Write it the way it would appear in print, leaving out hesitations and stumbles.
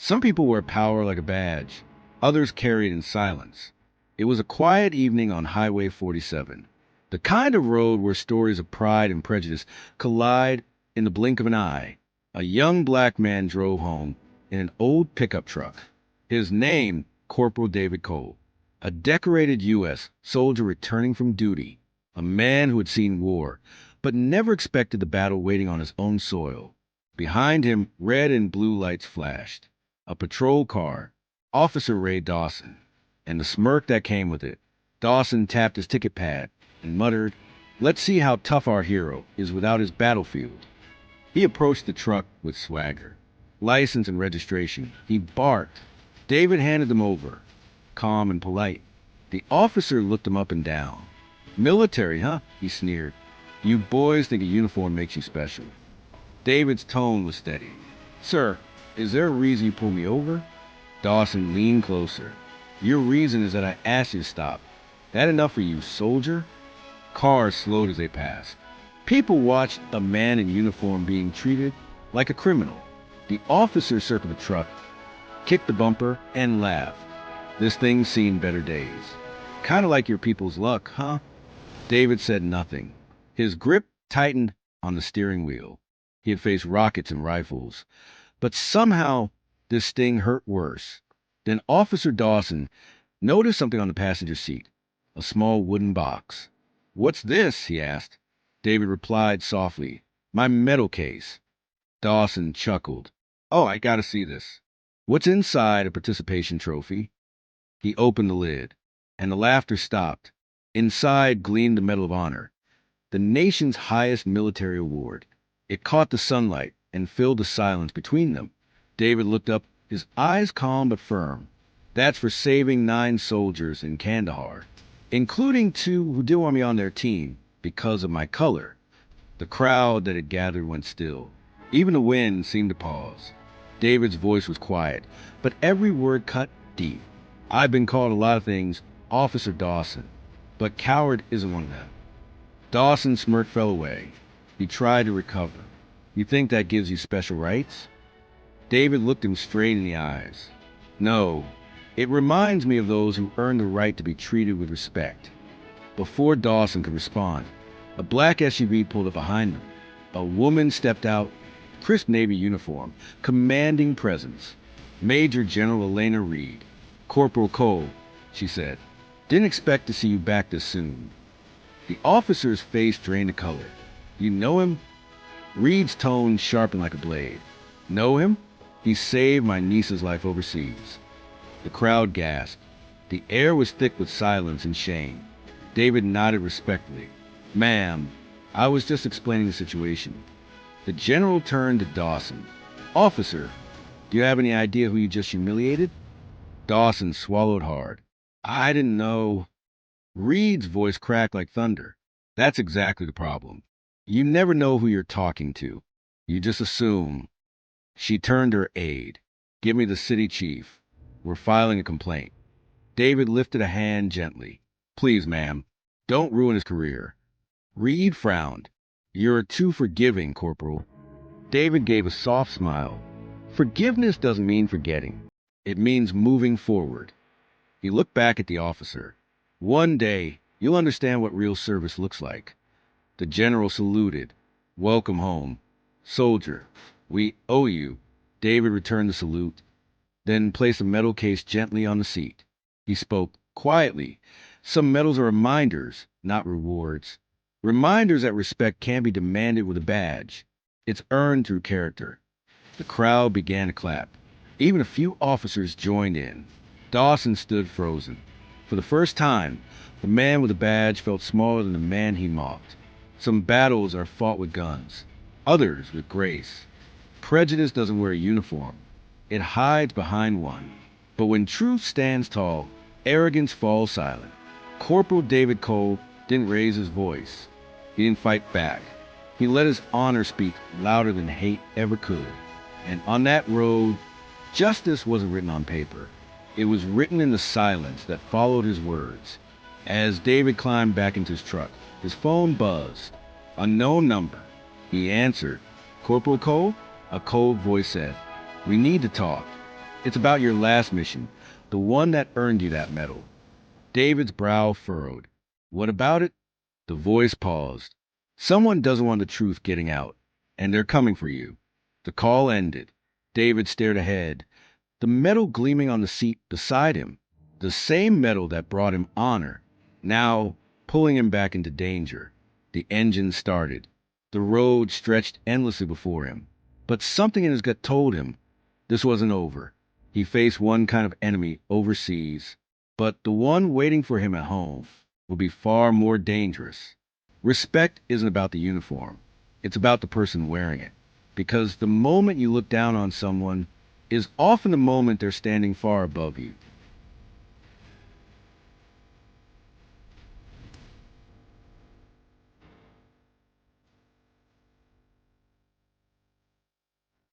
Some people wear power like a badge, others carry it in silence. It was a quiet evening on Highway 47, the kind of road where stories of pride and prejudice collide in the blink of an eye. A young black man drove home in an old pickup truck. His name, Corporal David Cole, a decorated U.S. soldier returning from duty, a man who had seen war, but never expected the battle waiting on his own soil. Behind him, red and blue lights flashed. A patrol car, Officer Ray Dawson, and the smirk that came with it. Dawson tapped his ticket pad and muttered, "Let's see how tough our hero is without his battlefield." He approached the truck with swagger. License and registration. He barked. David handed them over, calm and polite. The officer looked him up and down. "Military, huh?" he sneered. "You boys think a uniform makes you special." David's tone was steady. "Sir, is there a reason you pulled me over?" Dawson leaned closer. "Your reason is that I asked you to stop. That enough for you, soldier?" Cars slowed as they passed. People watched a man in uniform being treated like a criminal. The officer circled the truck, kicked the bumper, and laughed. "This thing's seen better days. Kind of like your people's luck, huh?" David said nothing. His grip tightened on the steering wheel. He had faced rockets and rifles, but somehow this sting hurt worse. Then Officer Dawson noticed something on the passenger seat, a small wooden box. "What's this?" he asked. David replied softly, "My medal case." Dawson chuckled. "Oh, I gotta see this. What's inside a participation trophy?" He opened the lid, and the laughter stopped. Inside gleamed the Medal of Honor, the nation's highest military award. It caught the sunlight and filled the silence between them. David looked up, his eyes calm but firm. "That's for saving 9 soldiers in Kandahar, including 2 who didn't want me on their team because of my color." The crowd that had gathered went still. Even the wind seemed to pause. David's voice was quiet, but every word cut deep. "I've been called a lot of things, Officer Dawson, but coward isn't one of them." Dawson's smirk fell away. He tried to recover. "You think that gives you special rights?" David looked him straight in the eyes. "No, it reminds me of those who earn the right to be treated with respect." Before Dawson could respond, a black SUV pulled up behind them. A woman stepped out, crisp Navy uniform, commanding presence. "Major General Elena Reed. Corporal Cole," she said. "Didn't expect to see you back this soon." The officer's face drained the color. "You know him?" Reed's tone sharpened like a blade. "Know him? He saved my niece's life overseas." The crowd gasped. The air was thick with silence and shame. David nodded respectfully. "Ma'am, I was just explaining the situation." The general turned to Dawson. "Officer, do you have any idea who you just humiliated?" Dawson swallowed hard. "I didn't know." Reed's voice cracked like thunder. "That's exactly the problem. You never know who you're talking to. You just assume." She turned to her aide. "Give me the city chief. We're filing a complaint." David lifted a hand gently. "Please, ma'am, don't ruin his career." Reed frowned. "You're too forgiving, Corporal." David gave a soft smile. "Forgiveness doesn't mean forgetting. It means moving forward." He looked back at the officer. "One day, you'll understand what real service looks like." The general saluted. "Welcome home. Soldier, we owe you." David returned the salute, then placed a medal case gently on the seat. He spoke quietly. "Some medals are reminders, not rewards. Reminders that respect can't be demanded with a badge. It's earned through character." The crowd began to clap. Even a few officers joined in. Dawson stood frozen. For the first time, the man with a badge felt smaller than the man he mocked. Some battles are fought with guns, others with grace. Prejudice doesn't wear a uniform. It hides behind one. But when truth stands tall, arrogance falls silent. Corporal David Cole didn't raise his voice. He didn't fight back. He let his honor speak louder than hate ever could. And on that road, justice wasn't written on paper. It was written in the silence that followed his words. As David climbed back into his truck, his phone buzzed. Unknown number. He answered. "Corporal Cole?" A cold voice said. "We need to talk." It's about your last mission, the one that earned you that medal. David's brow furrowed. What about it? The voice paused. Someone doesn't want the truth getting out, and they're coming for you. The call ended. David stared ahead, the metal gleaming on the seat beside him. The same metal that brought him honor, now pulling him back into danger. The engine started. The road stretched endlessly before him. But something in his gut told him this wasn't over. He faced one kind of enemy overseas, but the one waiting for him at home would be far more dangerous. Respect isn't about the uniform. It's about the person wearing it. Because the moment you look down on someone is often the moment they're standing far above you.